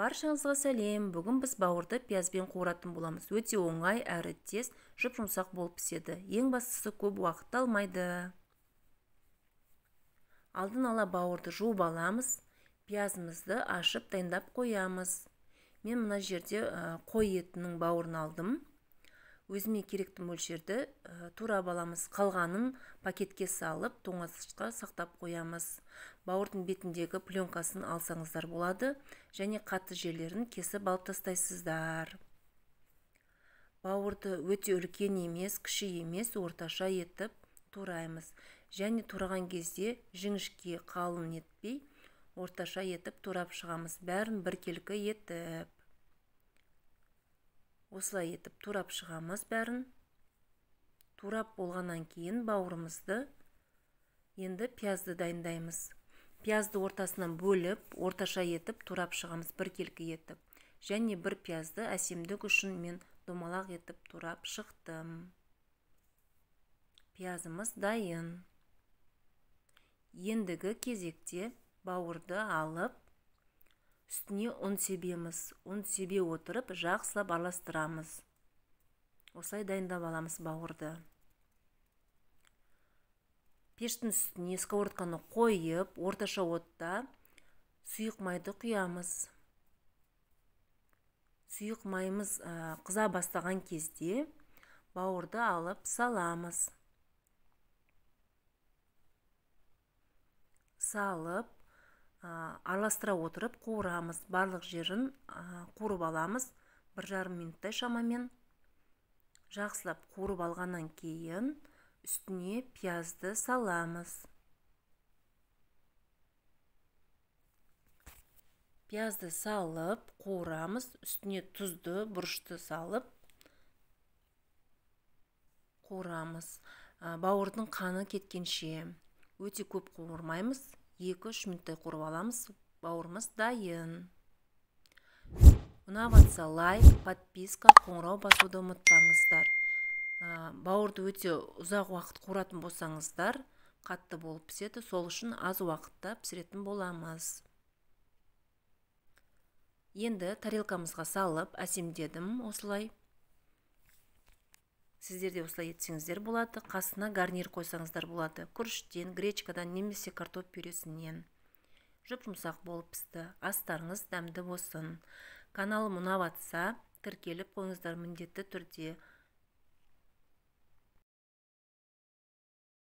Баршаңызға сәлем. Бүгін біз бауырды пиязбен қуыратын боламыз. Өте оңай әрі тез, жұп-жұмсақ болып піседі. Ең бастысы көп уақыт алмайды. Алдын ала бауырды жуып аламыз. Пиязымызды ашып дайындап қоямыз. Мен мына жерде қой етінің бауырын алдым. Өзіме керекті мөлшерді турап аламыз. Қалғанын пакетке салып, тоңазытқышқа сақтап қоямыз. Бауырдың бетіндегі пленкасын алсаңыздар болады, және қатты жерлерін кесіп алып тастайсыздар. Бауырды өте үлкен емес, кіші емес, орташа етіп тураймыз. Және тураған кезде жіңішке қалың етпей, орташа етіп турап шығамыз. Бәрін біркелкі етіп. Осылай етіп турап шығамыз бәрін. Турап болғаннан кейін бауырымызды енді пиязды дайындаймыз. Пиязды ортасынан бөліп, орташа етіп турап шығамыз біркелкі етіп. Және бір пиязды әсемдік үшін мен домалақ етіп турап шықтым. Пиязымыз дайын. Ендігі кезекте бауырды алып, үстіне ұн себеміз. Ұн себе отырып, жақсылап араластырамыз. Осылай дайындап аламыз бауырды. Пештің үстіне сковородканы қойып, орташа отта сұйық майды құямыз. Сұйық майымыз қыза бастаған кезде бауырды алып саламыз. Салып, араластыра отырып қуырамыз. Барлық жерін қуырып аламыз. 1,5 минуттай шамамен. Жақсылап қуырып алғаннан кейін үстіне пиязды саламыз. Пиязды салып қуырамыз. Үстіне тұзды, бұрышты салып қуырамыз. Бауырдың қаны кеткенше өте көп қуырмаймыз. 2-3 минуттай қуырып аламыз. Бауырымыз дайын. Ұнап жатса лайк, подписка, қоңырау басуды ұмытпаңыздар. Бауырды өте ұзақ уақыт қуыратын болсаңыздар, қатты болып піседі. Сол үшін аз уақытта пісіретін боламыз. Енді тарелкамызға салып әсемдедім осылай. Сіздер де осылай етсеңіздер болады. Қасына гарнир қойсаңыздар болады. Күріштен, гречкадан немесе картоп пюресінен. Жұп-жұмсақ болып пісті. Астарыңыз дәмді болсын. Каналым ұнап жатса, тіркеліп қойыңыздар міндетті түрде.